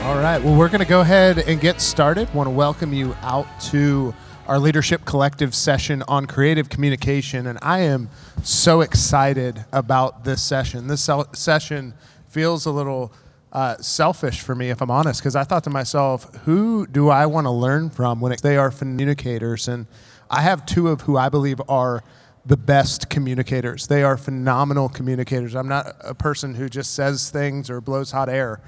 All right, well, we're going to go ahead and get started. Want to welcome you out to our Leadership Collective session on creative communication, and I am so excited about this session. This session feels a little selfish for me, if I'm honest, because I thought to myself, who do I want to learn from when they are communicators? And I have two of who I believe are the best communicators. They are phenomenal communicators. I'm not a person who just says things or blows hot air.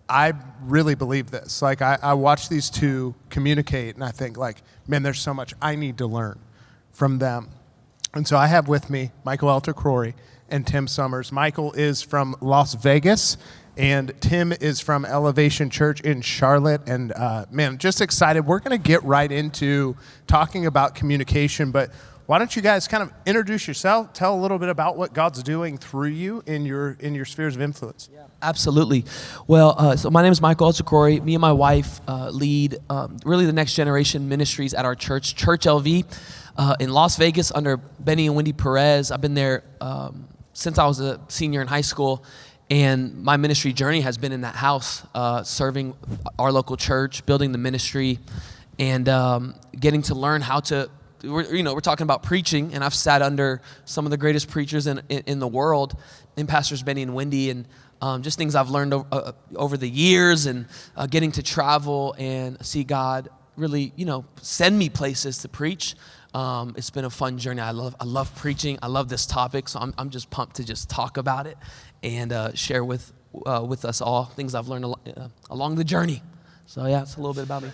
I really believe this. Like, I watch these two communicate, and I think, like, man, there's so much I need to learn from them. And so I have with me Michael El-Takrori and Tim Summers. Michael is from Las Vegas, and Tim is from Elevation Church in Charlotte. And man, just excited. We're going to get right into talking about communication, but why don't you guys kind of introduce yourself, tell a little bit about what God's doing through you in your spheres of influence. Yeah, absolutely. Well, so my name is Michael El-Takrori. Me and my wife lead really the next generation ministries at our church, Church LV, in Las Vegas under Benny and Wendy Perez. I've been there since I was a senior in high school, and my ministry journey has been in that house, serving our local church, building the ministry, and getting to learn how to. We're talking about preaching, and I've sat under some of the greatest preachers in the world, in Pastors Benny and Wendy, and just things I've learned over the years, and getting to travel and see God really, send me places to preach. It's been a fun journey. I love preaching. I love this topic, so I'm just pumped to just talk about it and share with us all things I've learned along the journey. So yeah, it's a little bit about me.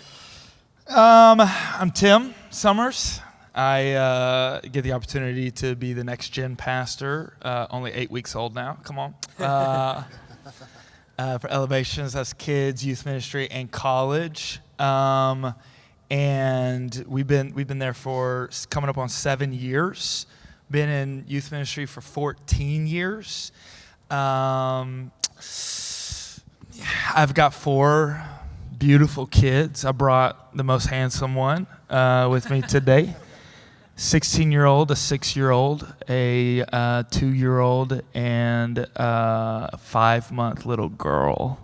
I'm Tim Summers. I get the opportunity to be the next gen pastor, only 8 weeks old now. Come on. For Elevations, that's kids, youth ministry, and college. And we've been there for coming up on 7 years. Been in youth ministry for 14 years. I've got 4 beautiful kids. I brought the most handsome one with me today. 16-year-old, a 6-year-old, a 2-year-old, and a 5-month little girl.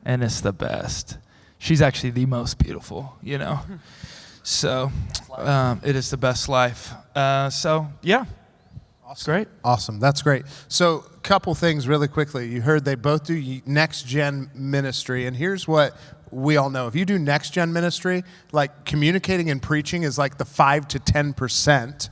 And it's the best. She's actually the most beautiful, So it is the best life. So, yeah. Awesome. Great. Awesome. That's great. So a couple things really quickly. You heard they both do next gen ministry, and here's what we all know. If you do next gen ministry, like communicating and preaching is like the 5 to 10%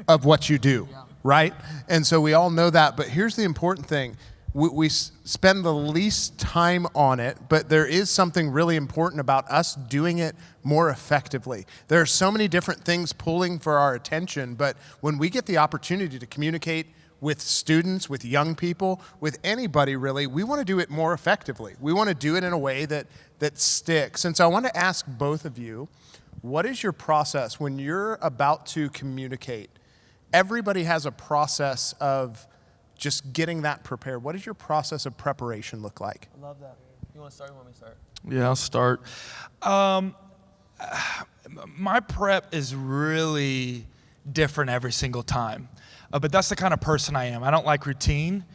of what you do, right? And so we all know that, but here's the important thing. We spend the least time on it, but there is something really important about us doing it more effectively. There are so many different things pulling for our attention, but when we get the opportunity to communicate with students, with young people, with anybody really, we want to do it more effectively. We want to do it in a way that sticks. And so I want to ask both of you, what is your process when you're about to communicate? Everybody has a process of just getting that prepared. What does your process of preparation look like? I love that. You want to start or want me to start? Yeah, I'll start. My prep is really different every single time. But that's the kind of person I am. I don't like routine.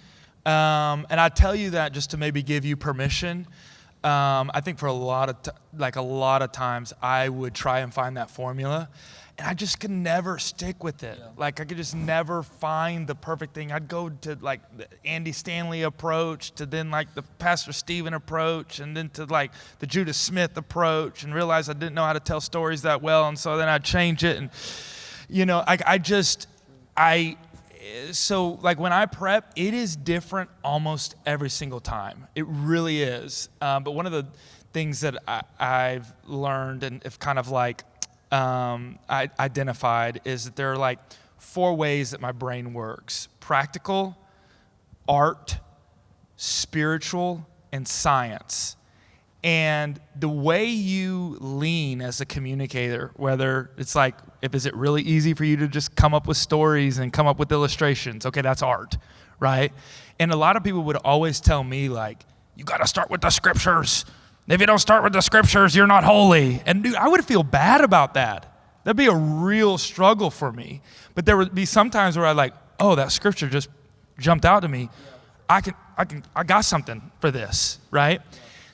And I tell you that just to maybe give you permission. I think for a lot of times I would try and find that formula, and I just could never stick with it. Yeah. Like I could just never find the perfect thing. I'd go to like the Andy Stanley approach, to then like the Pastor Stephen approach, and then to like the Judah Smith approach, and realize I didn't know how to tell stories that well, and so then I'd change it. And so like when I prep, it is different almost every single time. It really is. But one of the things that I've learned and have kind of like I identified is that there are like 4 ways that my brain works: practical, art, spiritual, and science. And the way you lean as a communicator, whether it's like, is it really easy for you to just come up with stories and come up with illustrations? Okay, that's art, right? And a lot of people would always tell me like, you got to start with the scriptures. If you don't start with the scriptures, you're not holy. And dude, I would feel bad about that. That'd be a real struggle for me. But there would be some times where I like, oh, that scripture just jumped out to me. I got something for this, right?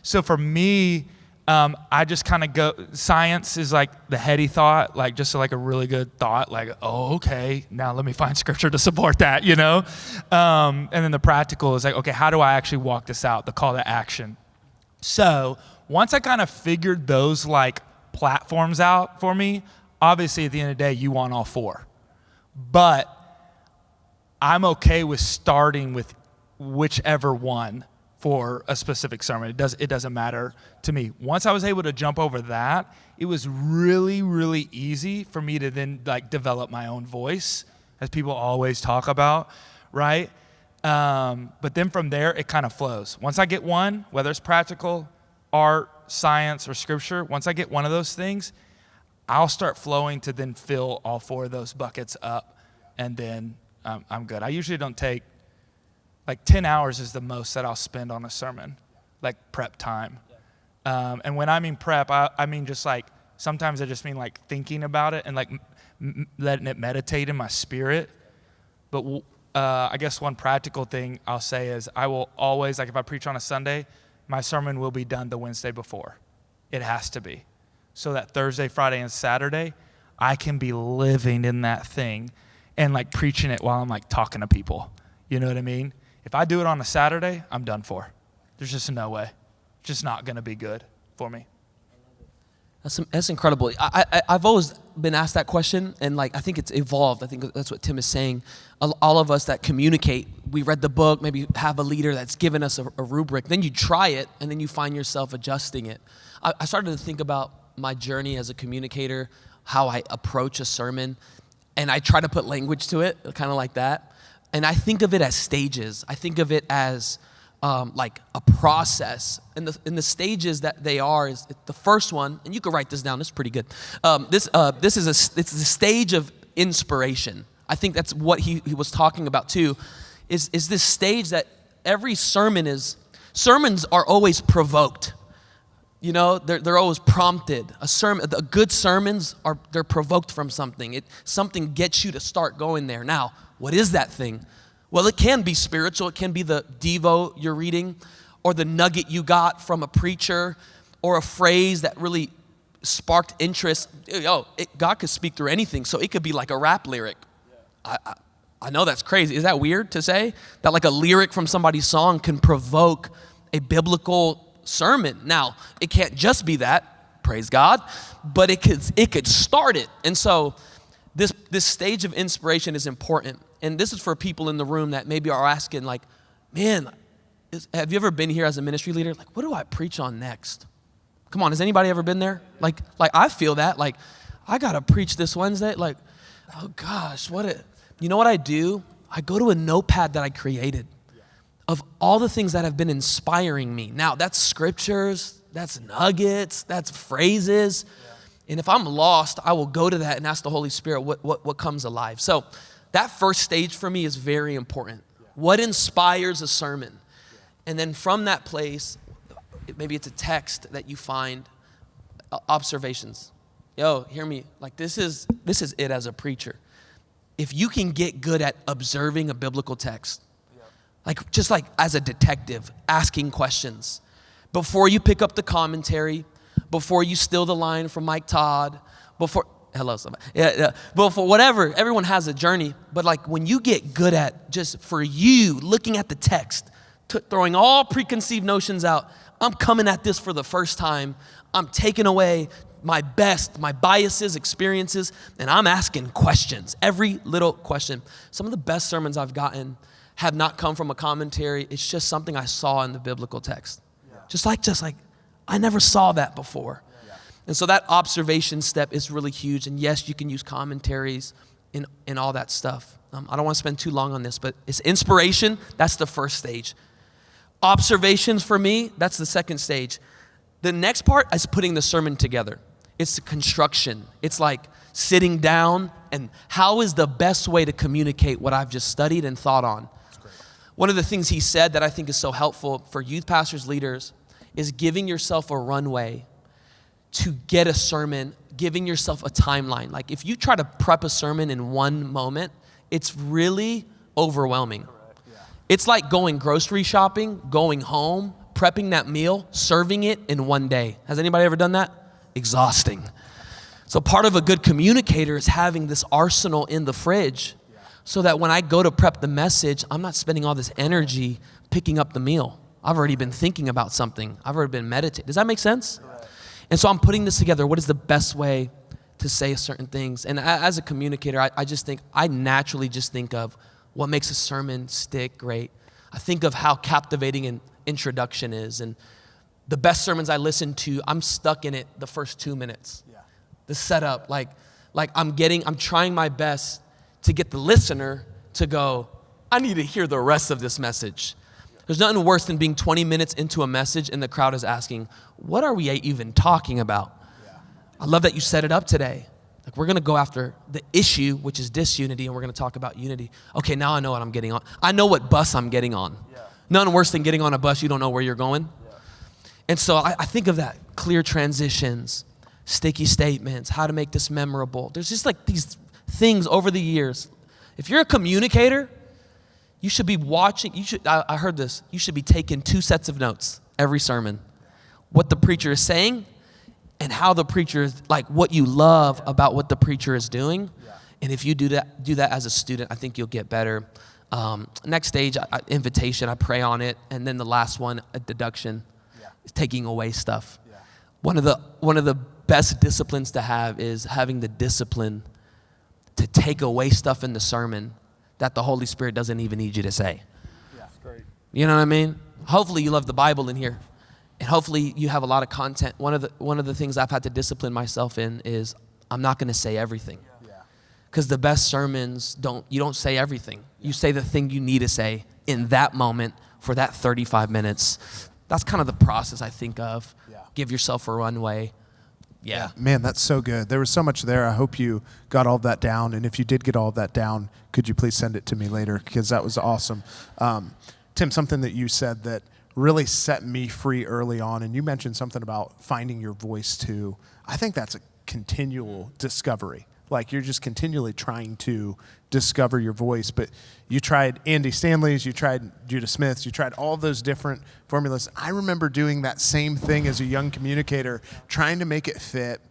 So for me, I just kind of go, science is like the heady thought, like just like a really good thought, like, oh, okay, now let me find scripture to support that, you know? And then the practical is like, okay, how do I actually walk this out, the call to action? So once I kind of figured those like platforms out for me, obviously at the end of the day, you want all four. But I'm okay with starting with whichever one for a specific sermon. It doesn't matter to me. Once I was able to jump over that, it was really, really easy for me to then like develop my own voice, as people always talk about, right? But then from there, it kind of flows. Once I get one, whether it's practical, art, science, or scripture, once I get one of those things, I'll start flowing to then fill all four of those buckets up, and then I'm good. I usually don't take, like 10 hours is the most that I'll spend on a sermon, like prep time. And when I mean prep, I mean just like, sometimes I just mean like thinking about it and like letting it meditate in my spirit. But I guess one practical thing I'll say is I will always, like if I preach on a Sunday, my sermon will be done the Wednesday before. It has to be. So that Thursday, Friday, and Saturday, I can be living in that thing and like preaching it while I'm like talking to people. You know what I mean? If I do it on a Saturday, I'm done for. There's just no way. It's just not going to be good for me. That's incredible. I've always been asked that question, and like I think it's evolved. I think that's what Tim is saying. All of us that communicate, we read the book, maybe have a leader that's given us a rubric. Then you try it, and then you find yourself adjusting it. I started to think about my journey as a communicator, how I approach a sermon, and I try to put language to it, kind of like that. And I think of it as stages. I think of it as like a process. And the stages that they are is the first one, and you can write this down, this is pretty good. It's the stage of inspiration. I think that's what he was talking about too, is this stage that every sermons are always provoked. You know, they're always prompted. A good sermons they're provoked from something. Something gets you to start going there. Now, what is that thing? Well, it can be spiritual. It can be the Devo you're reading, or the nugget you got from a preacher, or a phrase that really sparked interest. God could speak through anything, so it could be like a rap lyric. I know that's crazy. Is that weird to say? That like a lyric from somebody's song can provoke a biblical sermon. Now, it can't just be that, praise God, but it could start it. And so this stage of inspiration is important. And this is for people in the room that maybe are asking like, man, have you ever been here as a ministry leader? Like, what do I preach on next? Come on, has anybody ever been there? Like I feel that, like, I gotta preach this Wednesday. Like, oh gosh, you know what I do? I go to a notepad that I created of all the things that have been inspiring me. Now, that's scriptures, that's nuggets, that's phrases. And if I'm lost, I will go to that and ask the Holy Spirit what comes alive. So that first stage for me is very important. What inspires a sermon? And then from that place, maybe it's a text that you find, observations. Yo, hear me. Like this is it as a preacher. If you can get good at observing a biblical text, like just like as a detective, asking questions, before you pick up the commentary, before you steal the line from Mike Todd, hello somebody, before whatever, everyone has a journey, but like when you get good at just for you looking at the text, throwing all preconceived notions out, I'm coming at this for the first time, I'm taking away my biases, experiences, and I'm asking questions, every little question. Some of the best sermons I've gotten have not come from a commentary. It's just something I saw in the biblical text. Yeah. Just like, I never saw that before. Yeah. And so that observation step is really huge. And yes, you can use commentaries and all that stuff. I don't want to spend too long on this, but it's inspiration. That's the first stage. Observations for me, that's the second stage. The next part is putting the sermon together. It's the construction. It's like sitting down and how is the best way to communicate what I've just studied and thought on. One of the things he said that I think is so helpful for youth pastors, leaders, is giving yourself a runway to get a sermon, giving yourself a timeline. Like if you try to prep a sermon in one moment, it's really overwhelming. It's like going grocery shopping, going home, prepping that meal, serving it in one day. Has anybody ever done that? Exhausting. So part of a good communicator is having this arsenal in the fridge so that when I go to prep the message, I'm not spending all this energy picking up the meal. I've already been thinking about something. I've already been meditating. Does that make sense? And so I'm putting this together. What is the best way to say certain things? And as a communicator, I naturally just think of what makes a sermon stick great. I think of how captivating an introduction is. And the best sermons I listen to, I'm stuck in it the first 2 minutes. Yeah. The setup, like I'm trying my best to get the listener to go, I need to hear the rest of this message. There's nothing worse than being 20 minutes into a message and the crowd is asking, what are we even talking about? Yeah. I love that you set it up today. Like, we're going to go after the issue, which is disunity, and we're going to talk about unity. Okay, now I know what I'm getting on. I know what bus I'm getting on. Yeah. Nothing worse than getting on a bus you don't know where you're going. Yeah. And so I think of that, clear transitions, sticky statements, how to make this memorable. There's just like these things over the years. If you're a communicator, you should be watching, I heard this, you should be taking 2 sets of notes every sermon. What the preacher is saying and how the preacher is, like what you love about what the preacher is doing. Yeah. And if you do that as a student, I think you'll get better. Next stage, invitation, I pray on it. And then the last one, a deduction, is taking away stuff. Yeah. One of the best disciplines to have is having the discipline to take away stuff in the sermon that the Holy Spirit doesn't even need you to say. Yeah, that's great. You know what I mean? Hopefully you love the Bible in here. And hopefully you have a lot of content. One of the things I've had to discipline myself in is I'm not going to say everything. Because the best sermons you don't say everything. You say the thing you need to say in that moment for that 35 minutes. That's kind of the process I think of. Yeah. Give yourself a runway. Yeah. Man, that's so good. There was so much there. I hope you got all of that down. And if you did get all of that down, could you please send it to me later? Because that was awesome. Tim, something that you said that really set me free early on, and you mentioned something about finding your voice too. I think that's a continual discovery. Like, you're just continually trying to discover your voice. But you tried Andy Stanley's, you tried Judah Smith's, you tried all those different formulas. I remember doing that same thing as a young communicator, trying to make it fit.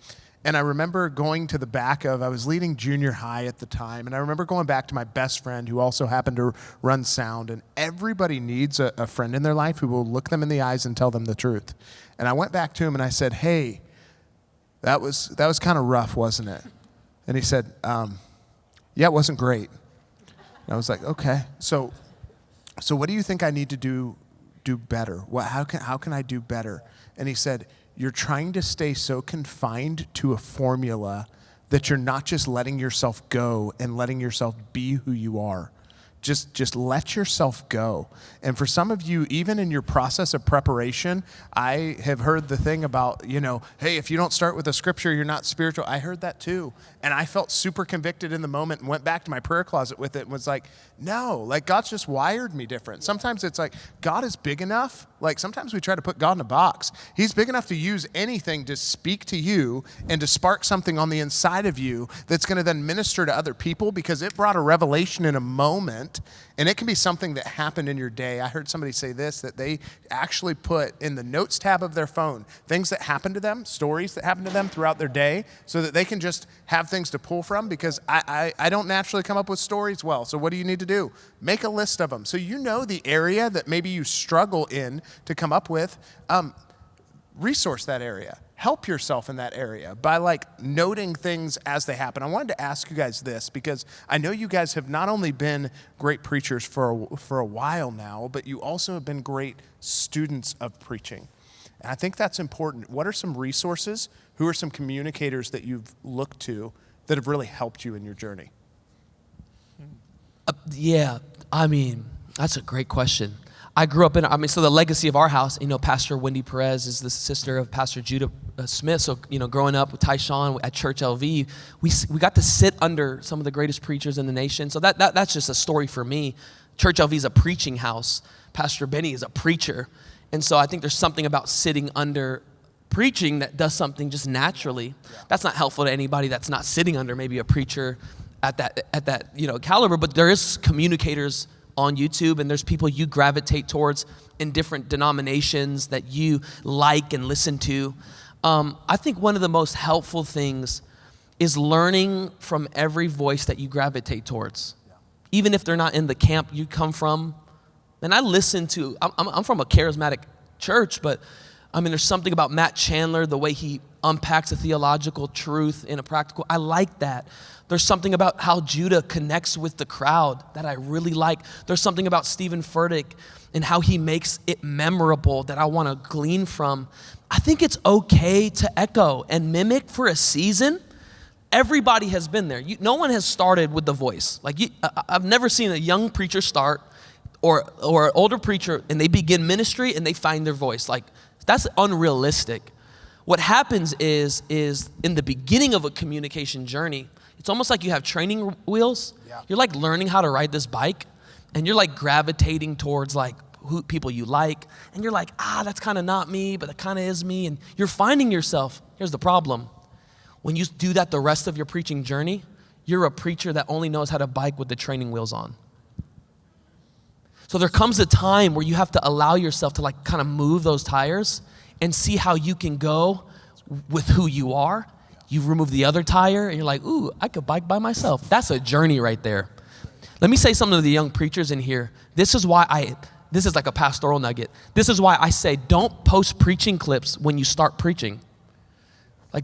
And I remember going to the back of, I was leading junior high at the time, and I remember going back to my best friend who also happened to run sound, and everybody needs a friend in their life who will look them in the eyes and tell them the truth. And I went back to him and I said, hey, that was kind of rough, wasn't it? And he said, yeah, it wasn't great. And I was like, okay. So what do you think I need to do better? How can I do better? And he said, you're trying to stay so confined to a formula that you're not just letting yourself go and letting yourself be who you are. Just let yourself go. And for some of you, even in your process of preparation, I have heard the thing about, hey, if you don't start with a scripture, you're not spiritual. I heard that too. And I felt super convicted in the moment and went back to my prayer closet with it and was like, no, like God's just wired me different. Sometimes it's like, God is big enough. Like sometimes we try to put God in a box. He's big enough to use anything to speak to you and to spark something on the inside of you that's going to then minister to other people because it brought a revelation in a moment. And it can be something that happened in your day. I heard somebody say this, that they actually put in the notes tab of their phone things that happened to them, stories that happened to them throughout their day, so that they can just have things to pull from, because I don't naturally come up with stories well. So what do you need to do? Make a list of them. So you know the area that maybe you struggle in to come up with, resource that area. Help yourself in that area by noting things as they happen. I wanted to ask you guys this because I know you guys have not only been great preachers for a while now, but you also have been great students of preaching. And I think that's important. What are some resources? Who are some communicators that you've looked to that have really helped you in your journey? That's a great question. I grew up so the legacy of our house, Pastor Wendy Perez is the sister of Pastor Judah Smith. So, growing up with Tyshawn at Church LV, we got to sit under some of the greatest preachers in the nation. So that's just a story for me. Church LV is a preaching house. Pastor Benny is a preacher. And so I think there's something about sitting under preaching that does something just naturally. Yeah. That's not helpful to anybody that's not sitting under maybe a preacher at that caliber, but there is communicators on YouTube, and there's people you gravitate towards in different denominations that you like and listen to. I think one of the most helpful things is learning from every voice that you gravitate towards, even if they're not in the camp you come from. And I listen to, I'm from a charismatic church, but I mean, there's something about Matt Chandler, the way he unpacks a theological truth in a practical, I like that. There's something about how Judah connects with the crowd that I really like. There's something about Stephen Furtick and how he makes it memorable that I want to glean from. I think it's okay to echo and mimic for a season. Everybody has been there. No one has started with the voice. I've never seen a young preacher start or an older preacher and they begin ministry and they find their voice. That's unrealistic. What happens is in the beginning of a communication journey, it's almost like you have training wheels. Yeah. You're learning how to ride this bike, and you're gravitating towards who people you like, and you're that's kind of not me, but that kind of is me, and you're finding yourself. Here's the problem. When you do that the rest of your preaching journey, you're a preacher that only knows how to bike with the training wheels on. So there comes a time where you have to allow yourself to kind of move those tires and see how you can go with who you are. You remove the other tire and you're like, ooh, I could bike by myself. That's a journey right there. Let me say something to the young preachers in here. This is like a pastoral nugget. This is why I say don't post preaching clips when you start preaching.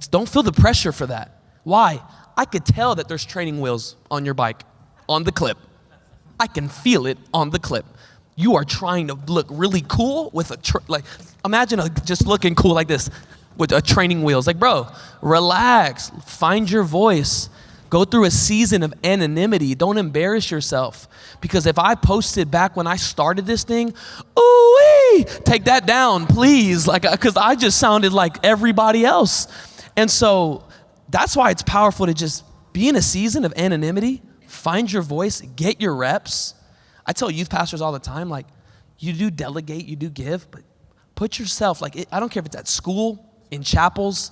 Don't feel the pressure for that. Why? I could tell that there's training wheels on your bike, on the clip. I can feel it on the clip. You are trying to look really cool with imagine just looking cool like this with a training wheels. Bro, relax, find your voice. Go through a season of anonymity. Don't embarrass yourself. Because if I posted back when I started this thing, ooh-wee, take that down, please. Because I just sounded like everybody else. And so that's why it's powerful to just be in a season of anonymity, find your voice, get your reps. I tell youth pastors all the time, you do delegate, you do give, but put yourself, I don't care if it's at school, in chapels.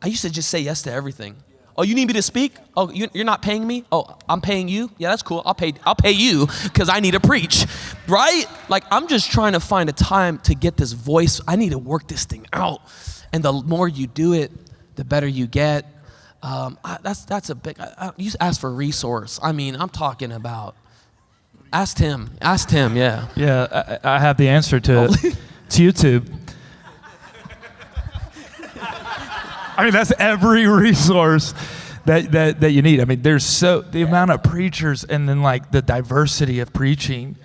I used to just say yes to everything. Oh, you need me to speak? Oh, you're not paying me? Oh, I'm paying you? Yeah, that's cool. I'll pay you because I need to preach, right? I'm just trying to find a time to get this voice. I need to work this thing out. And the more you do it, the better you get. That's a big, you ask for resource. I mean, I'm talking about, ask Tim, yeah. Yeah, I have the answer to YouTube. I mean, that's every resource that you need. I mean, there's the amount of preachers and then the diversity of preaching.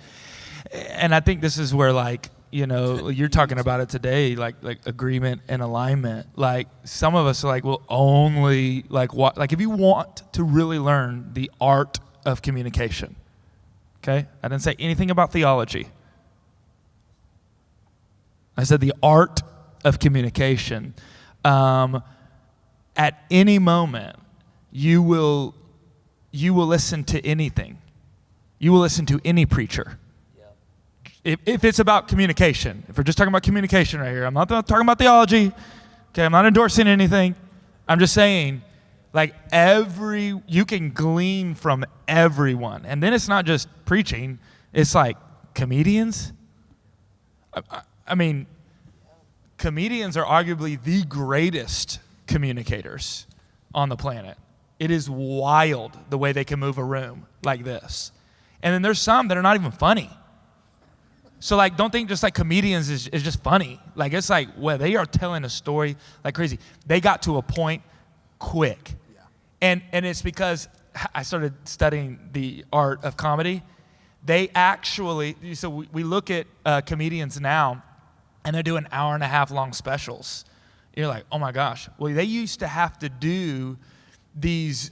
And I think this is where you're talking about it today, like agreement and alignment. Some of us are will only if you want to really learn the art of communication. Okay? I didn't say anything about theology. I said the art of communication. At any moment, you will listen to anything. You will listen to any preacher. If it's about communication, if we're just talking about communication right here, I'm not talking about theology. Okay, I'm not endorsing anything. I'm just saying, you can glean from everyone. And then it's not just preaching, it's comedians. I mean, comedians are arguably the greatest communicators on the planet. It is wild the way they can move a room like this. And then there's some that are not even funny. So don't think just comedians is just funny. It's they are telling a story like crazy. They got to a point quick. Yeah. And it's because I started studying the art of comedy. They actually, so we look at comedians now, and they're doing hour-and-a-half long specials. You're like, oh my gosh. Well, they used to have to do these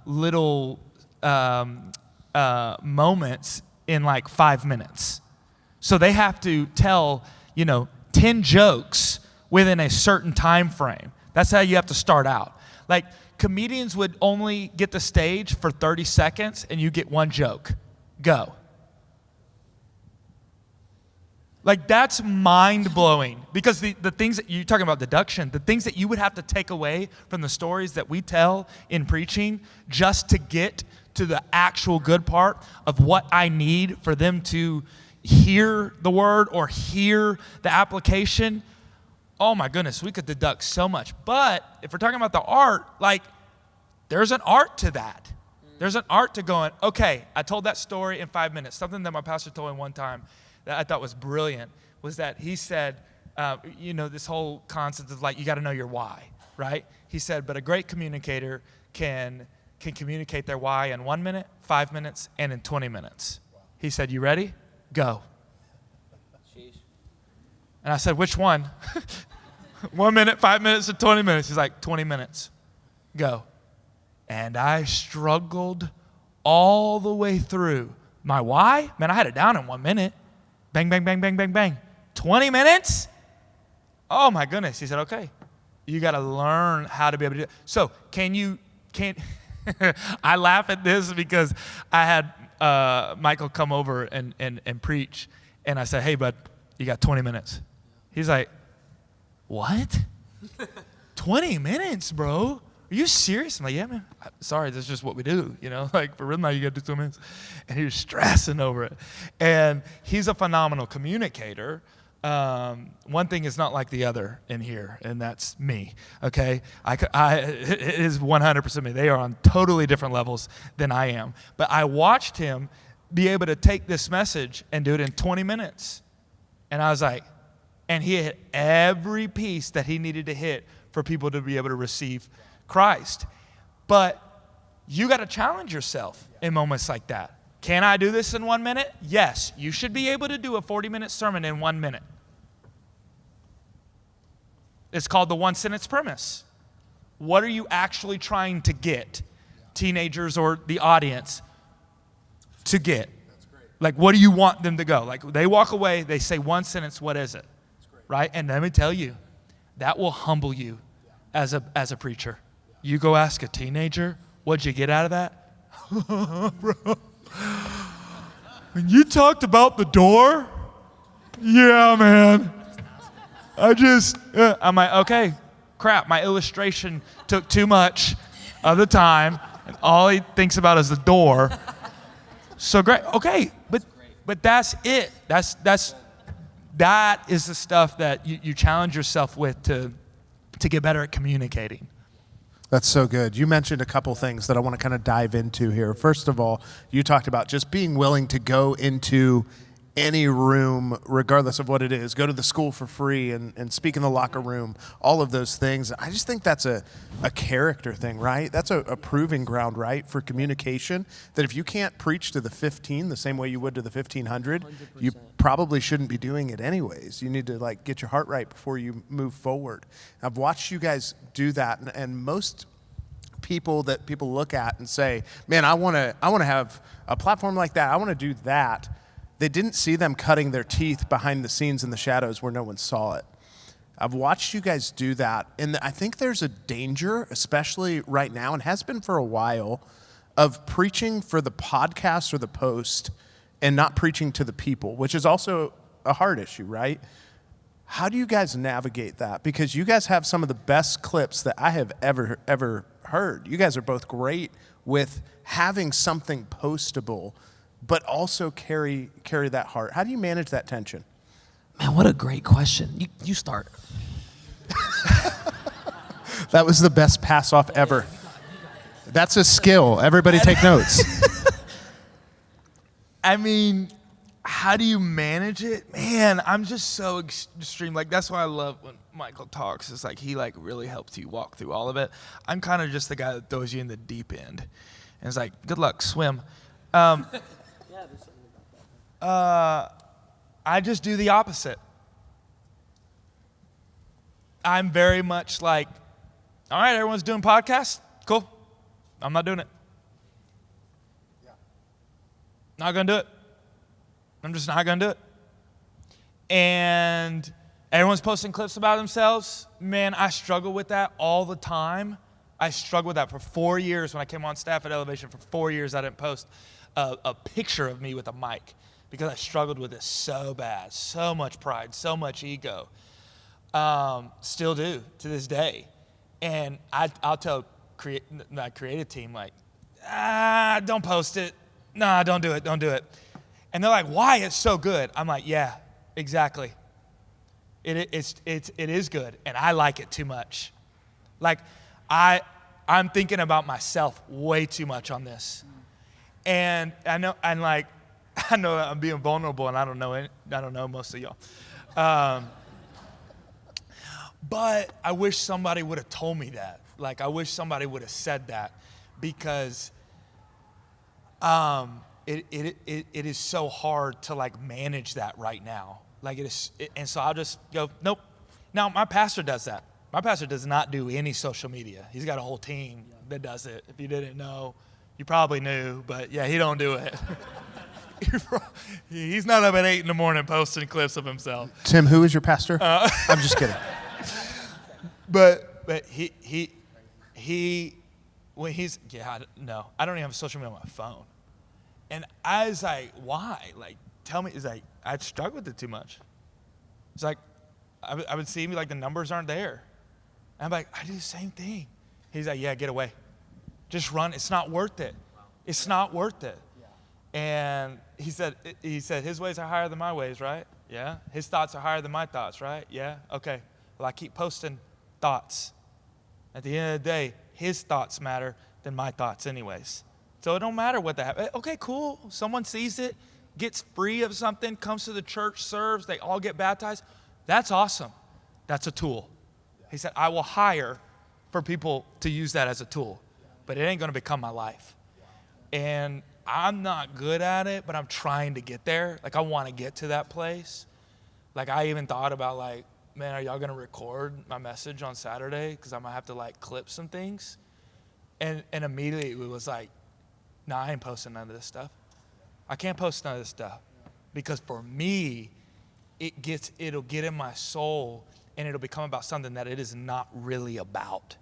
little moments in 5 minutes. So they have to tell, 10 jokes within a certain time frame. That's how you have to start out. Comedians would only get the stage for 30 seconds and you get one joke. Go. Like, that's mind-blowing, because the things that you're talking about, deduction, the things that you would have to take away from the stories that we tell in preaching just to get to the actual good part of what I need for them to hear the word or hear the application. Oh my goodness, we could deduct so much. But if we're talking about the art, like, there's an art to that. There's an art to going, okay, I told that story in 5 minutes. Something that my pastor told me one time that I thought was brilliant was that he said, this whole concept of like, you got to know your why, right? He said, but a great communicator can communicate their why in 1 minute, 5 minutes, and in 20 minutes. He said, you ready? Go. And I said, which one? 1 minute, 5 minutes, or 20 minutes? He's like, 20 minutes. Go. And I struggled all the way through. My why? Man, I had it down in 1 minute. Bang, bang, bang, bang, bang, bang. 20 minutes? Oh my goodness. He said, okay, you got to learn how to be able to do it. So I laugh at this because I had Michael come over and preach. And I said, hey, bud, you got 20 minutes. He's like, what? 20 minutes, bro? Are you serious? I'm like, yeah, man. Sorry, that's just what we do. Like, for rhythm, you got to do 2 minutes. And he was stressing over it. And he's a phenomenal communicator. One thing is not like the other in here, and that's me, okay? It is 100% me. They are on totally different levels than I am. But I watched him be able to take this message and do it in 20 minutes. And I was like, and he hit every piece that he needed to hit for people to be able to receive Christ. But you got to challenge yourself in moments like that. Can I do this in 1 minute? Yes. You should be able to do a 40-minute sermon in 1 minute. It's called the one-sentence premise. What are you actually trying to get teenagers or the audience to get? Like, what do you want them to go? Like, they walk away, they say one sentence, what is it? Right? And let me tell you, that will humble you as a preacher. You go ask a teenager, what'd you get out of that? Bro, when you talked about the door, yeah, man. I'm like, okay, crap, my illustration took too much of the time, and all he thinks about is the door. So great, okay, but that's it. That is the stuff that you challenge yourself with to get better at communicating. That's so good. You mentioned a couple things that I want to kind of dive into here. First of all, you talked about just being willing to go into any room, regardless of what it is, go to the school for free and speak in the locker room, all of those things. I just think that's a character thing, right? That's a proving ground, right, for communication, that if you can't preach to the 15 the same way you would to the 1,500, 100%. You probably shouldn't be doing it anyways. You need to like get your heart right before you move forward. I've watched you guys do that, and most people that people look at and say, man, I want to have a platform like that. I want to do that. They didn't see them cutting their teeth behind the scenes in the shadows where no one saw it. I've watched you guys do that, and I think there's a danger, especially right now, and has been for a while, of preaching for the podcast or the post and not preaching to the people, which is also a hard issue, right? How do you guys navigate that? Because you guys have some of the best clips that I have ever heard. You guys are both great with having something postable, but also carry that heart. How do you manage that tension? Man, what a great question. You start. That was the best pass off ever. That's a skill. Everybody take notes. I mean, how do you manage it? Man, I'm just so extreme. Like, that's why I love when Michael talks. It's like he like really helps you walk through all of it. I'm kind of just the guy that throws you in the deep end. And it's like, good luck, swim. I just do the opposite. I'm very much like, all right, everyone's doing podcasts? Cool. I'm not doing it. Yeah. Not going to do it. I'm just not going to do it. And everyone's posting clips about themselves. Man, I struggle with that all the time. I struggled with that for 4 years when I came on staff at Elevation. For 4 years, I didn't post a picture of me with a mic because I struggled with it so bad, so much pride, so much ego. Still do to this day. And I'll tell my creative team, like, don't post it. Nah, don't do it. And they're like, why? It's so good. I'm like, yeah, exactly. It is good, and I like it too much. Like, I'm thinking about myself way too much on this. And I know that I'm being vulnerable, and I don't know most of y'all. But I wish somebody would have told me that. Like, I wish somebody would have said that, because it is so hard to like manage that right now. Like and so I'll just go, nope. Now my pastor does that. My pastor does not do any social media. He's got a whole team that does it. If you didn't know, you probably knew, but yeah, he don't do it. He's not up at 8 a.m. posting clips of himself. Tim, who is your pastor? I'm just kidding. But he when he's no, I don't even have a social media on my phone. And I was like, why? Like, tell me. He's like, I struggle with it too much. It's like, I would see me like the numbers aren't there. And I'm like, I do the same thing. He's like, yeah, get away. Just run. It's not worth it. It's not worth it. And he said his ways are higher than my ways, right? Yeah. His thoughts are higher than my thoughts, right? Yeah. Okay. Well, I keep posting thoughts. At the end of the day, his thoughts matter than my thoughts anyways. So it don't matter what that happens. Okay, cool. Someone sees it, gets free of something, comes to the church, serves, they all get baptized. That's awesome. That's a tool. He said, I will hire for people to use that as a tool, but it ain't going to become my life. And I'm not good at it, but I'm trying to get there. Like, I want to get to that place. Like, I even thought about, like, man, are y'all going to record my message on Saturday? Because I might have to, like, clip some things. And immediately it was like, no, I ain't posting none of this stuff. I can't post none of this stuff. Because for me, it'll get in my soul, and it'll become about something that it is not really about.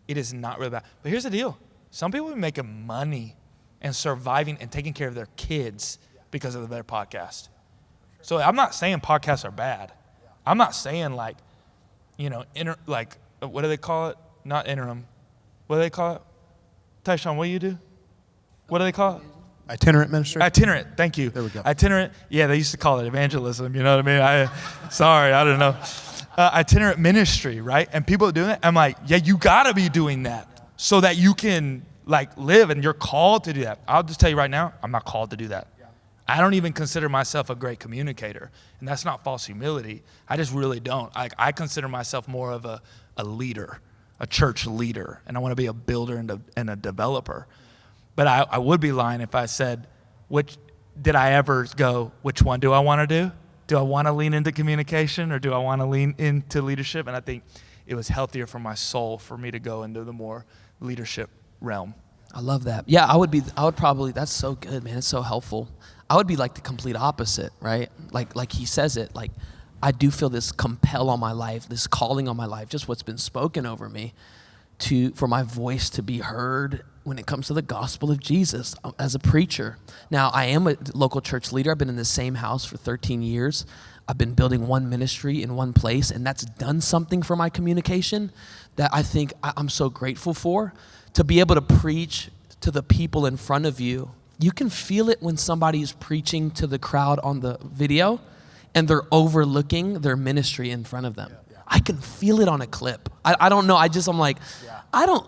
It is not really about. But here's the deal. Some people are making money and surviving and taking care of their kids because of their podcast. So I'm not saying podcasts are bad. I'm not saying like, what do they call it? Not interim. What do they call it? Tyshawn, what do you do? What do they call it? Itinerant ministry? Itinerant, thank you. There we go. Itinerant, yeah, they used to call it evangelism, you know what I mean? Sorry, I don't know. Itinerant ministry, right? And people are doing it. I'm like, yeah, you gotta be doing that so that you can like live, and you're called to do that. I'll just tell you right now, I'm not called to do that. I don't even consider myself a great communicator, and that's not false humility. I just really don't. I consider myself more of a leader, a church leader, and I want to be a builder and a developer. But I would be lying if I said, did I ever go, which one do I want to do? Do I want to lean into communication, or do I want to lean into leadership? And I think it was healthier for my soul for me to go into the more leadership realm. I love that. Yeah, I would probably, that's so good, man. It's so helpfor I would be like the complete opposite, right? Like he says it, like I do feel this compel on my life, this calling on my life, just what's been spoken over me for my voice to be heard when it comes to the gospel of Jesus as a preacher. Now, I am a local church leader. I've been in the same house for 13 years. I've been building one ministry in one place, and that's done something for my communication that I think I'm so grateful for. To be able to preach to the people in front of you, you can feel it when somebody is preaching to the crowd on the video and they're overlooking their ministry in front of them. Yeah. I can feel it on a clip. I don't know. I'm like,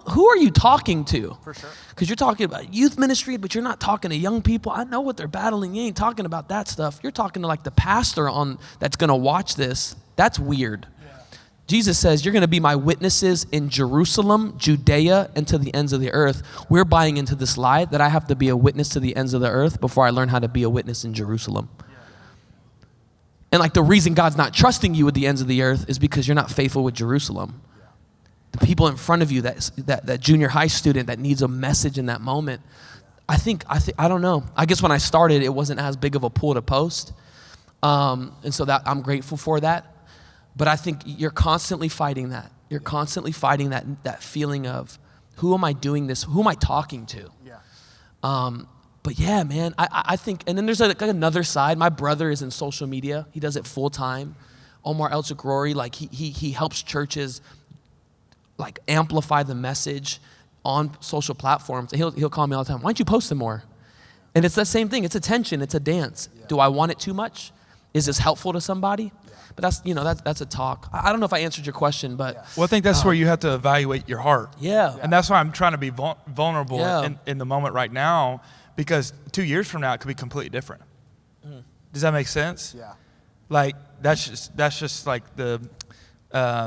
who are you talking to? For sure. Because you're talking about youth ministry, but you're not talking to young people. I know what they're battling. You ain't talking about that stuff. You're talking to like the pastor that's going to watch this. That's weird. Jesus says, you're going to be my witnesses in Jerusalem, Judea, and to the ends of the earth. We're buying into this lie that I have to be a witness to the ends of the earth before I learn how to be a witness in Jerusalem. And like the reason God's not trusting you with the ends of the earth is because you're not faithful with Jerusalem. The people in front of you, that junior high student that needs a message in that moment, I don't know. I guess when I started, it wasn't as big of a pull to post. And so that I'm grateful for that. But I think you're constantly fighting that. You're constantly fighting that feeling of, who am I doing this? Who am I talking to? Yeah. But yeah, man, I think, and then there's like another side. My brother is in social media. He does it full time. Omar El-Takrori, like he helps churches like amplify the message on social platforms. And he'll call me all the time, why don't you post them more? And it's the same thing. It's attention. It's a dance. Yeah. Do I want it too much? Is this helpful to somebody? Yeah. But that's a talk. I don't know if I answered your question, but. Yeah. Well, I think that's where you have to evaluate your heart. Yeah. And that's why I'm trying to be vulnerable in the moment right now, because 2 years from now, it could be completely different. Does that make sense? Yeah. Like, that's just like the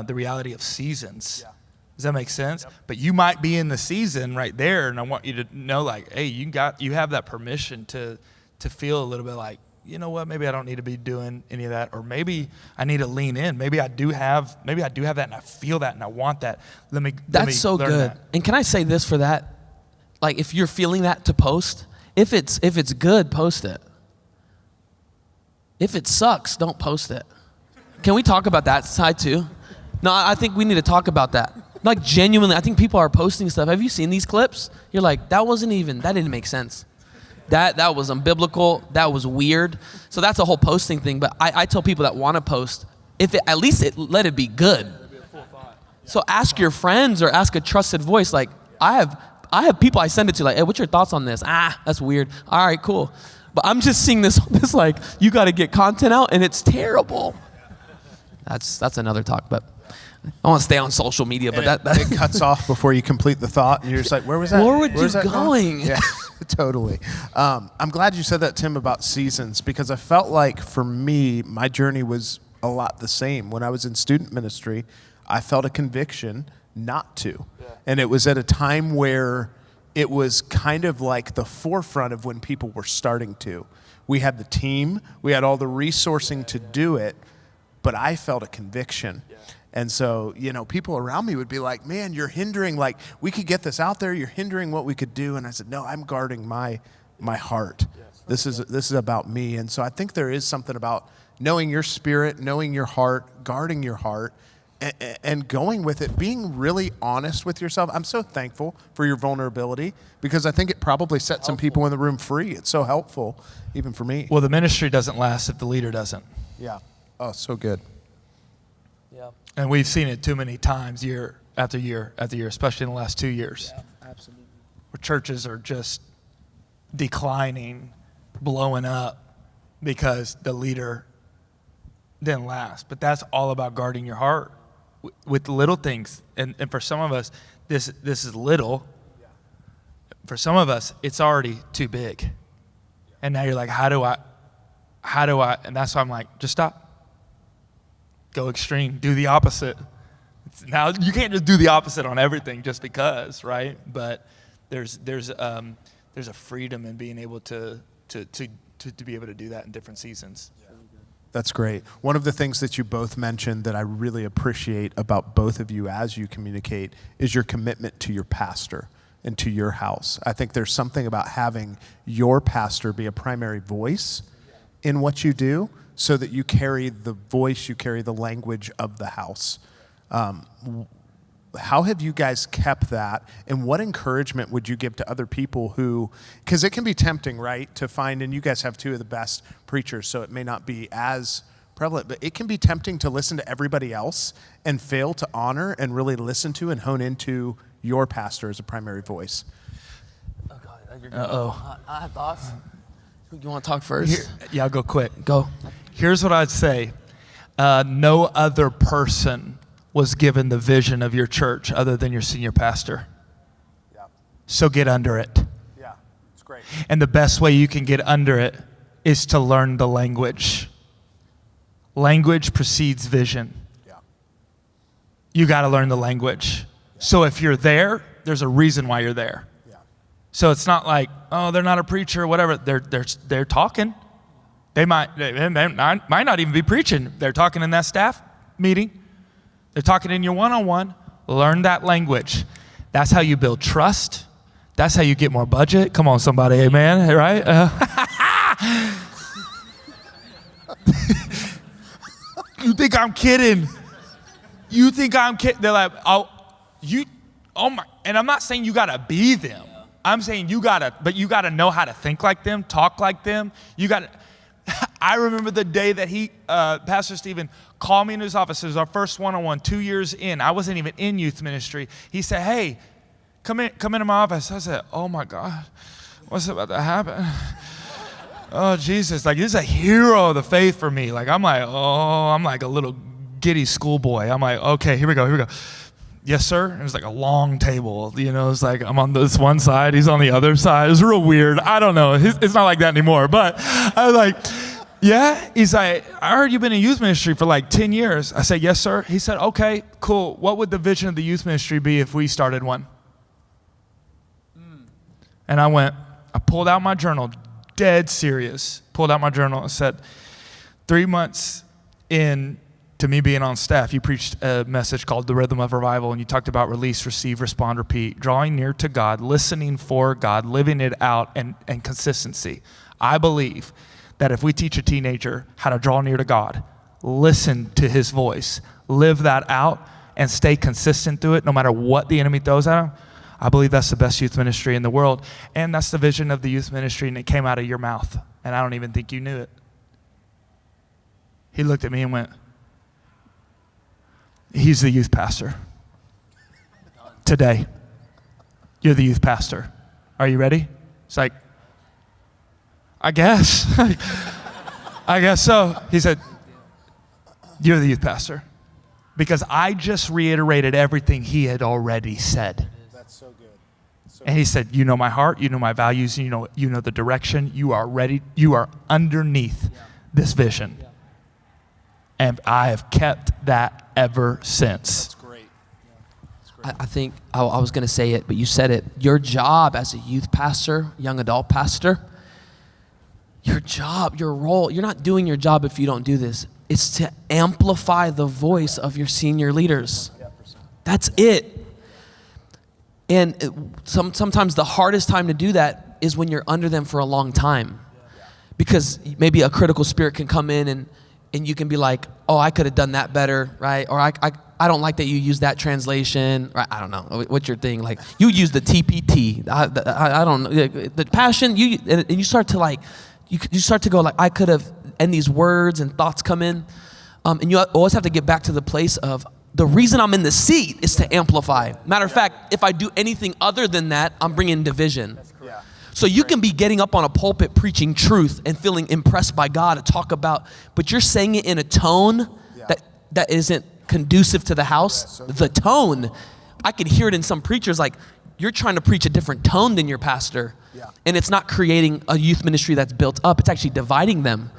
reality of seasons. Yeah. Does that make sense? Yep. But you might be in the season right there, and I want you to know, like, hey, you have that permission to feel a little bit like, you know what, maybe I don't need to be doing any of that, or maybe I need to lean in. Maybe I do have that, and I feel that, and I want that. That's so good. That. And can I say this for that? Like, if you're feeling that to post, if it's good, post it. If it sucks, don't post it. Can we talk about that side too? No, I think we need to talk about that. Like, genuinely, I think people are posting stuff. Have you seen these clips? You're like, that didn't make sense. That was unbiblical. That was weird. So that's a whole posting thing. But I tell people that want to post, let it be good. So ask your friends or ask a trusted voice. Like, I have people I send it to, like, hey, what's your thoughts on this? That's weird. All right, cool. But I'm just seeing this like, you got to get content out, and it's terrible. That's another talk, but I want to stay on social media, but that it cuts off before you complete the thought, and you're just like, where was that? Where were you going? Yeah, totally. I'm glad you said that, Tim, about seasons, because I felt like for me, my journey was a lot the same. When I was in student ministry, I felt a conviction not to. Yeah. And it was at a time where it was kind of like the forefront of when people were starting to. We had the team, we had all the resourcing to do it, but I felt a conviction. Yeah. And so, people around me would be like, man, you're hindering, like, we could get this out there, you're hindering what we could do. And I said, no, I'm guarding my heart. Yes. This is about me. And so I think there is something about knowing your spirit, knowing your heart, guarding your heart, and going with it, being really honest with yourself. I'm so thankful for your vulnerability, because I think it probably set some people in the room free. It's so helpful, even for me. Well, the ministry doesn't last if the leader doesn't. Yeah. Oh, so good. Yeah. And we've seen it too many times, year after year after year, especially in the last 2 years. Yeah, absolutely. Where churches are just declining, blowing up, because the leader didn't last. But that's all about guarding your heart with little things. And for some of us, this is little. Yeah. For some of us, it's already too big. Yeah. And now you're like, how do I? And that's why I'm like, just stop. Go extreme. Do the opposite. Now, you can't just do the opposite on everything just because, right? But there's a freedom in being able to be able to do that in different seasons. Yeah. That's great. One of the things that you both mentioned that I really appreciate about both of you as you communicate is your commitment to your pastor and to your house. I think there's something about having your pastor be a primary voice in what you do, so that you carry the voice, you carry the language of the house. How have you guys kept that, and what encouragement would you give to other people who, because it can be tempting, right, to find, and you guys have two of the best preachers, so it may not be as prevalent, but it can be tempting to listen to everybody else and fail to honor and really listen to and hone into your pastor as a primary voice. Oh, God. Uh-oh. I have thoughts. You want to talk first? Yeah, I'll go quick. Go. Here's what I'd say. No other person was given the vision of your church other than your senior pastor. Yeah. So get under it. Yeah, it's great. And the best way you can get under it is to learn the language. Language precedes vision. Yeah. You got to learn the language. Yeah. So if you're there, there's a reason why you're there. So it's not like, oh, they're not a preacher or whatever. They're talking. They might not even be preaching. They're talking in that staff meeting. They're talking in your one-on-one. Learn that language. That's how you build trust. That's how you get more budget. Come on, somebody, amen, right? You think I'm kidding? You think I'm kidding? They're like, oh my. And I'm not saying you got to be them. I'm saying you gotta know how to think like them, talk like them. I remember the day that Pastor Stephen called me into his office. It was our first one-on-one 2 years in. I wasn't even in youth ministry. He said, hey, come into my office. I said, oh my God, what's about to happen? Oh, Jesus, like this is a hero of the faith for me. Like I'm like a little giddy schoolboy. I'm like, okay, here we go. Yes, sir. It was like a long table, it's like I'm on this one side, he's on the other side. It was real weird. I don't know. It's not like that anymore. But I was like, yeah. He's like, I heard you've been in youth ministry for like 10 years. I said, yes, sir. He said, okay, cool. What would the vision of the youth ministry be if we started one? And I pulled out my journal, dead serious, pulled out my journal and said, 3 months in to me being on staff, you preached a message called The Rhythm of Revival, and you talked about release, receive, respond, repeat, drawing near to God, listening for God, living it out, and consistency. I believe that if we teach a teenager how to draw near to God, listen to his voice, live that out, and stay consistent through it no matter what the enemy throws at him, I believe that's the best youth ministry in the world. And that's the vision of the youth ministry, and it came out of your mouth, and I don't even think you knew it. He looked at me and went, he's the youth pastor. Today, you're the youth pastor. Are you ready? It's like, I guess. I guess so. He said, you're the youth pastor. Because I just reiterated everything he had already said. That's so good. And he said, you know my heart, you know my values, you know the direction, you are ready, you are underneath this vision. And I have kept that ever since. That's great. That's great. I think I was going to say it, but you said it. Your job as a youth pastor, young adult pastor, your job, your role, you're not doing your job if you don't do this. It's to amplify the voice of your senior leaders. That's it. And sometimes the hardest time to do that is when you're under them for a long time. Because maybe a critical spirit can come in and you can be like, oh, I could have done that better, right? Or I don't like that you use that translation. Right? I don't know. What's your thing? Like, you use the TPT. I don't know. The passion, and you start to like, you start to go like, I could have, and these words and thoughts come in. And you always have to get back to the place of, the reason I'm in the seat is to amplify. Matter of fact, if I do anything other than that, I'm bringing division. So you can be getting up on a pulpit preaching truth and feeling impressed by God to talk about, but you're saying it in a tone that isn't conducive to the house. The tone, I can hear it in some preachers, like you're trying to preach a different tone than your pastor. And it's not creating a youth ministry that's built up. It's actually dividing them.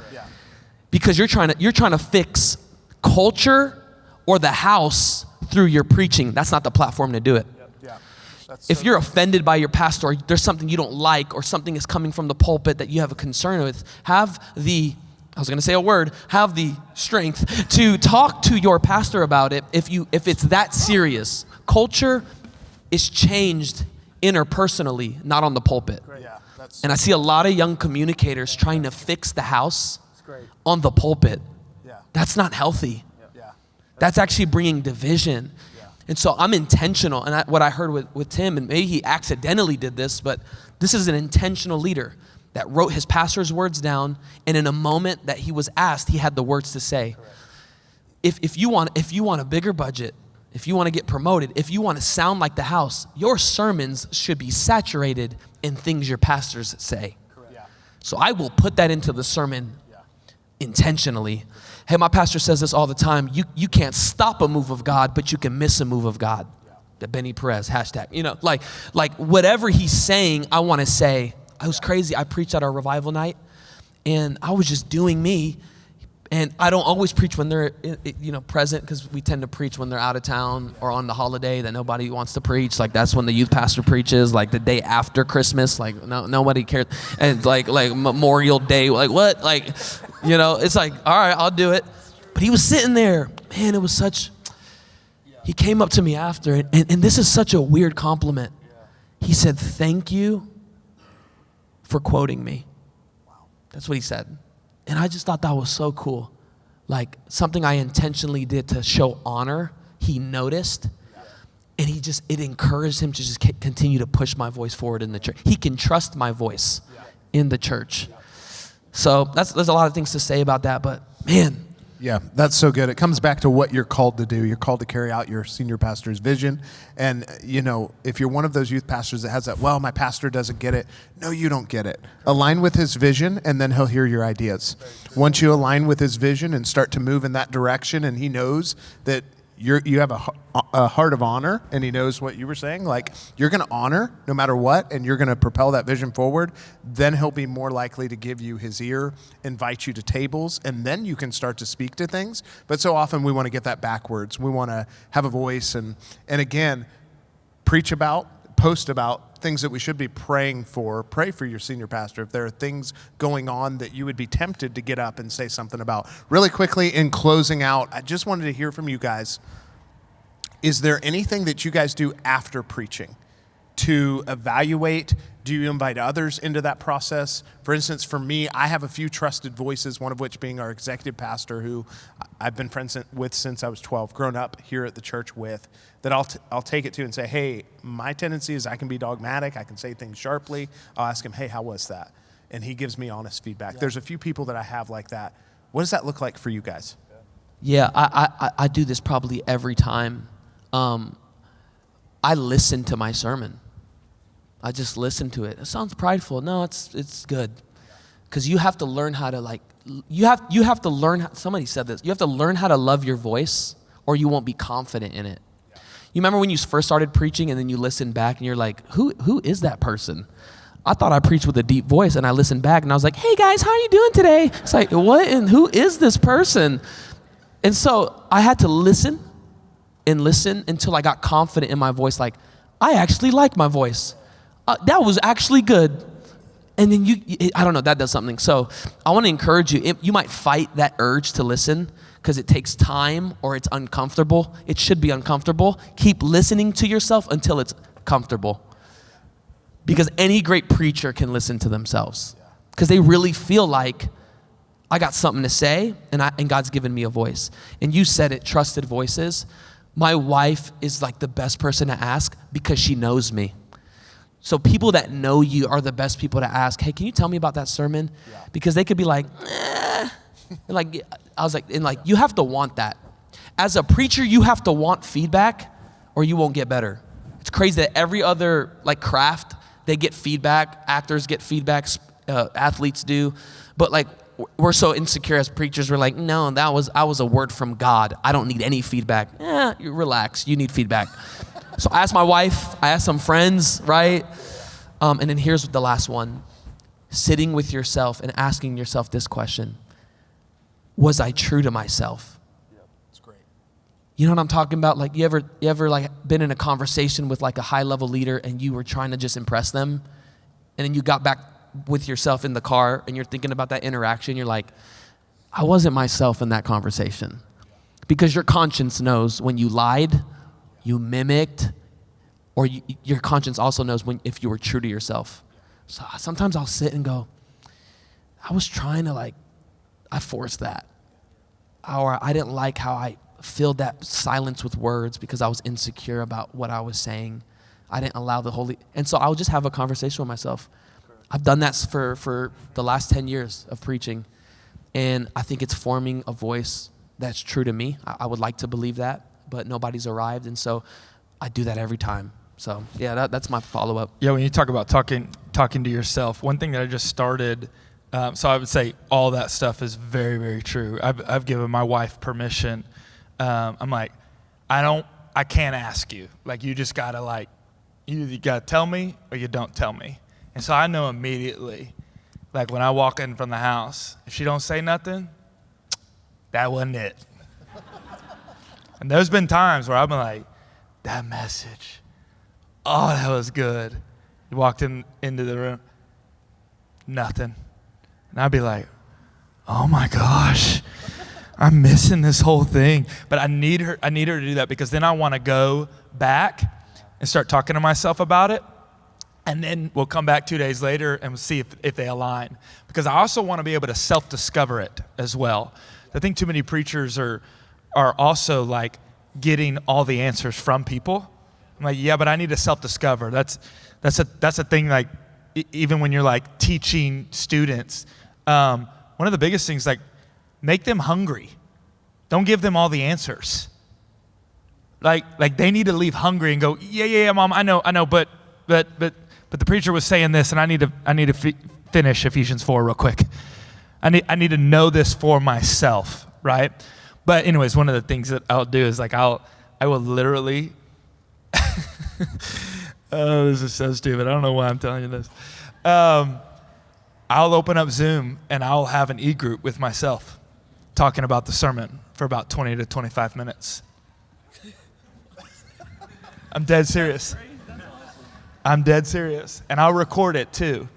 Because you're trying to fix culture or the house through your preaching. That's not the platform to do it. If you're offended by your pastor, or there's something you don't like, or something is coming from the pulpit that you have a concern with, have the strength to talk to your pastor about it if it's that serious. Culture is changed interpersonally, not on the pulpit. And I see a lot of young communicators trying to fix the house on the pulpit. That's not healthy. That's actually bringing division. And so I'm intentional, and what I heard with Tim, and maybe he accidentally did this, but this is an intentional leader that wrote his pastor's words down, and in a moment that he was asked, he had the words to say. If you want a bigger budget, if you want to get promoted, if you want to sound like the house, your sermons should be saturated in things your pastors say. So I will put that into the sermon intentionally. Hey, my pastor says this all the time. You can't stop a move of God, but you can miss a move of God. The Benny Perez hashtag. Like whatever he's saying, I want to say. It was crazy. I preached at our revival night, and I was just doing me. And I don't always preach when they're present, because we tend to preach when they're out of town or on the holiday that nobody wants to preach. Like that's when the youth pastor preaches, like the day after Christmas. Like nobody cares. And like Memorial Day, like what? Like, it's like, all right, I'll do it. But he was sitting there, man. It was such. He came up to me after, and this is such a weird compliment. He said, "Thank you for quoting me." That's what he said. And I just thought that was so cool. Like something I intentionally did to show honor, he noticed. And it encouraged him to just continue to push my voice forward in the church. He can trust my voice in the church. So there's a lot of things to say about that, but man. Yeah, that's so good. It comes back to what you're called to do. You're called to carry out your senior pastor's vision. And, if you're one of those youth pastors that has that, well, my pastor doesn't get it. No, you don't get it. Align with his vision, and then he'll hear your ideas. Once you align with his vision and start to move in that direction, and he knows that you have a heart of honor, and he knows what you were saying, like you're going to honor no matter what, and you're going to propel that vision forward, then he'll be more likely to give you his ear, invite you to tables, and then you can start to speak to things. But so often we want to get that backwards. We want to have a voice and again, post about things that we should be praying for. Pray for your senior pastor if there are things going on that you would be tempted to get up and say something about. Really quickly, in closing out, I just wanted to hear from you guys. Is there anything that you guys do after preaching to evaluate? Do you invite others into that process? For instance, for me, I have a few trusted voices, one of which being our executive pastor, who I've been friends with since I was 12, grown up here at the church with, that I'll take it to and say, hey, my tendency is I can be dogmatic. I can say things sharply. I'll ask him, hey, how was that? And he gives me honest feedback. Yeah. There's a few people that I have like that. What does that look like for you guys? Yeah, I do this probably every time. I listen to my sermon. I just listen to it. It sounds prideful. No, it's good. Because you have to learn how to you have to learn, somebody said this, you have to learn how to love your voice or you won't be confident in it. You remember when you first started preaching and then you listen back and you're like, who is that person? I thought I preached with a deep voice, and I listened back and I was like, hey guys, how are you doing today? It's like, what and who is this person? And so I had to listen and listen until I got confident in my voice. Like, I actually like my voice. That was actually good. And then I don't know, that does something. So I want to encourage you. You might fight that urge to listen because it takes time or it's uncomfortable. It should be uncomfortable. Keep listening to yourself until it's comfortable. Because any great preacher can listen to themselves because they really feel like, I got something to say and God's given me a voice. And you said it, trusted voices. My wife is like the best person to ask because she knows me. So people that know you are the best people to ask, hey, can you tell me about that sermon? Yeah. Because they could be like, eh. You have to want that. As a preacher, you have to want feedback or you won't get better. It's crazy that every other craft, they get feedback. Actors get feedback, athletes do. But we're so insecure as preachers. We're like, no, I was a word from God. I don't need any feedback. You relax. You need feedback. So I asked my wife. I asked some friends, right? And then here's the last one. Sitting with yourself and asking yourself this question. Was I true to myself? Yeah, that's great. You know what I'm talking about? You ever been in a conversation with a high level leader and you were trying to just impress them? And then you got back with yourself in the car and you're thinking about that interaction. You're like, I wasn't myself in that conversation. Because your conscience knows when you lied, you mimicked, or your conscience also knows if you were true to yourself. So sometimes I'll sit and go, I was trying to I forced that. Or I didn't like how I filled that silence with words because I was insecure about what I was saying. I didn't allow and so I'll just have a conversation with myself. I've done that for the last 10 years of preaching. And I think it's forming a voice that's true to me. I would like to believe that, but nobody's arrived. And so I do that every time. So yeah, that's my follow-up. Yeah, when you talk about talking to yourself, one thing that I just started, so I would say all that stuff is very, very true. I've given my wife permission. I'm like, I can't ask you. You just gotta you gotta tell me or you don't tell me. And so I know immediately, when I walk in from the house, if she don't say nothing, that wasn't it. And there's been times where I've been like, that message, oh, that was good. You walked into the room, nothing. And I'd be like, oh my gosh, I'm missing this whole thing. But I need her to do that because then I want to go back and start talking to myself about it. And then we'll come back 2 days later and we'll see if they align. Because I also want to be able to self-discover it as well. I think too many preachers are also getting all the answers from people. I'm like, yeah, but I need to self-discover. That's a thing, like, even when you're like teaching students, one of the biggest things, like, make them hungry. Don't give them all the answers. Like they need to leave hungry and go, yeah, Mom, I know, but the preacher was saying this, and I need to finish Ephesians 4 real quick. I need to know this for myself, right? But anyways, one of the things that I'll do is, like, I will literally. Oh, this is so stupid. I don't know why I'm telling you this. I'll open up Zoom and I'll have an e-group with myself talking about the sermon for about 20 to 25 minutes. I'm dead serious. I'm dead serious. And I'll record it too.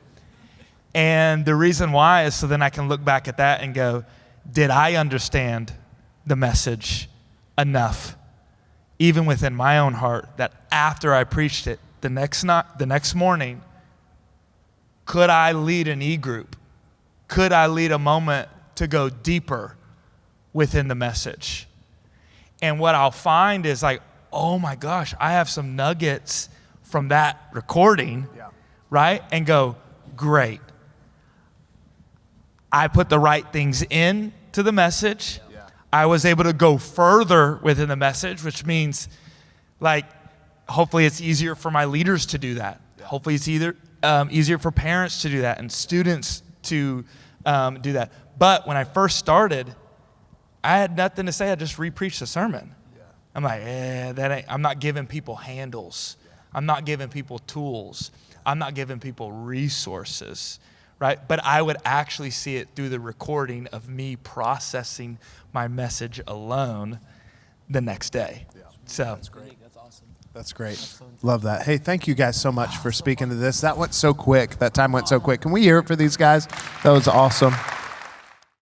And the reason why is so then I can look back at that and go, did I understand the message enough, even within my own heart, that after I preached it the next morning, could I lead an e-group? Could I lead a moment to go deeper within the message? And what I'll find is, like, oh my gosh, I have some nuggets from that recording, right? And go, great. I put the right things in to the message. Yeah. I was able to go further within the message, which means, like, hopefully it's easier for my leaders to do that. Yeah. Hopefully it's easier for parents to do that and students to do that. But when I first started, I had nothing to say. I just re-preached the sermon. Yeah. I'm like, I'm not giving people handles. Yeah. I'm not giving people tools. I'm not giving people resources, right? But I would actually see it through the recording of me processing my message alone the next day. Yeah. So that's great. That's awesome. That's great. Love that. Hey, thank you guys so much for speaking to this. That went so quick. That time went so quick. Can we hear it for these guys? That was awesome.